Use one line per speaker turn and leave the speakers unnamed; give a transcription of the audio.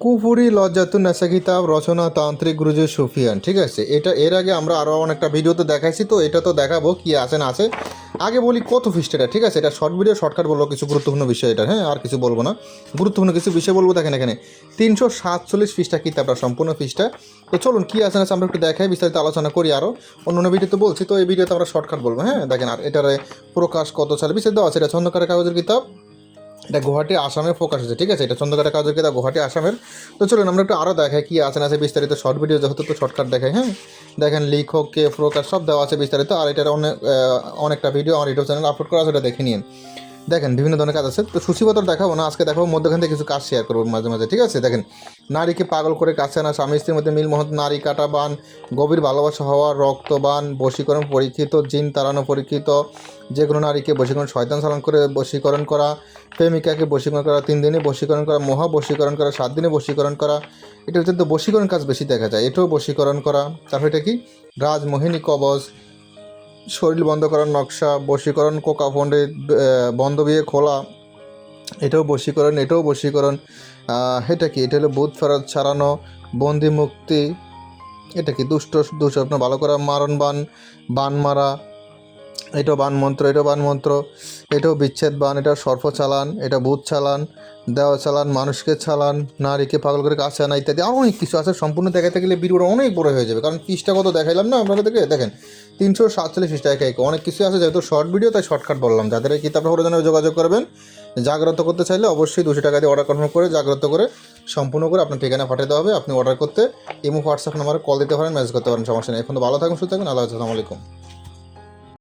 কুফুরি লজ্জাতুন নেসা কিতাব রচনা তান্ত্রিক গুরুজি সুফিয়ান। ঠিক আছে, এটা এর আগে আমরা আরও অনেকটা ভিডিওতে দেখাইছি, তো এটা তো দেখাবো কি আছে না আছে। আগে বলি কত পৃষ্ঠা এটা। ঠিক আছে, এটা শর্ট ভিডিও, শর্টকাট বলবো, কিছু গুরুত্বপূর্ণ বিষয় এটা। হ্যাঁ, আর কিছু বলবো না, গুরুত্বপূর্ণ কিছু বিষয় বলবো। দেখেন এখানে 347 পৃষ্ঠা কিতাবটা, সম্পূর্ণ পৃষ্ঠা। তো চলুন কি আছে না আছে আমরা একটু দেখাই, বিস্তারিত আলোচনা করি। আরও অন্য ভিডিওতে বলছি, তো এই ভিডিওতে আমরা শর্টকাট বলবো। হ্যাঁ দেখেন, আর এটার প্রকাশ কত সালে বিস্তারিত আছে। এটা ছন্দকারের কাগজের কিতাব, এটা গুয়াহাটি আসামে ফোকাস হচ্ছে। ঠিক আছে, এটা চন্দ্রকাটা কাজের কিতাব, গুয়াহাটি আসামের। তো চলুন আমরা একটু আরও দেখাই কি আছে না আছে বিস্তারিত। শর্ট ভিডিও যেহেতু তো শর্টকাট দেখাই। হ্যাঁ দেখেন, লেখক কে, প্রকাশ সব দেওয়া আছে বিস্তারিত। আর এটার অনেকটা ভিডিও আমার ইউটিউব চ্যানেল আপলোড করা আছে, এটা দেখে নিন। দেখেন বিভিন্ন ধরনের কাজ আছে। তো সূচিপত্র দেখাবো না আজকে, দেখাবো মধ্যখান থেকে কিছু কাজ শেয়ার করবো মাঝে মাঝে। ঠিক আছে, দেখেন, নারীকে পাগল করে কাছে আনা, স্বামী স্ত্রীর মধ্যে মিল মহৎ, নারী কাটা বান, গভীর ভালোবাসা হওয়া, রক্তবান, বশীকরণ পরীক্ষিত, জিন তাড়ানো পরীক্ষিত, যে কোনো নারীকে বশীকরণ, শয়তান চালান করে বশীকরণ করা, প্রেমিকাকে বশীকরণ করা, 3 দিনে বশীকরণ করা, মহা বশীকরণ করা, 7 দিনে বশীকরণ করা। এটা হচ্ছে তো বশীকরণ কাজ বেশি দেখা যায়, এটাও বশীকরণ করা। তারপর এটা কি, রাজমোহিনী কবচ, শরীর বন্ধ করার নকশা, বশীকরণ, কোকা ফন্ডে বন্ধ বিয়ে খোলা, এটাও বশীকরণ, এটাও বশীকরণ। এটা কি, এটা হলো ভূত ফেরত ছাড়ানো, বন্দি মুক্তি। এটা কি, দুষ্ট দুঃস্বপ্ন ভালো করা, মারণ বান, বান মারা, এটাও বান মন্ত্র, এটাও বান মন্ত্র। এটাও বিচ্ছেদ বান, এটা সর্প চালান, এটা ভূত চালান, দেওয়া চালান, মানুষকে চালান, নারীকে পাগল করে কাছে আনা ইত্যাদি। আরও অনেক কিছু আছে, সম্পূর্ণ দেখাতে গেলে ভিডিওটা অনেক বড় হয়ে যাবে, কারণ পৃষ্ঠা কত দেখাইলাম না আপনাদেরকে। দেখেন 347 পৃষ্ঠা, একে একে অনেক কিছু আছে, যেহেতু শর্ট ভিডিও তাই শর্টকাট বললাম। যাদের এই কিতাবটা প্রয়োজন যোগাযোগ করবেন। জাগ্রত করতে চাইলে অবশ্যই 200 টাকা দিয়ে অর্ডার কনফার্ম করে জাগ্রত করে সম্পূর্ণ করে আপনার ঠিকানা পাঠাতে হবে। আপনি অর্ডার করতে ইমো হোয়াটসঅ্যাপ নাম্বারে কল দিতে পারেন, মেসেজ করতে পারেন, সমস্যা নেই। এখন তো ভালো থাকুন, সুস্থ থাকুন, আল্লাহ, আসসালামু আলাইকুম।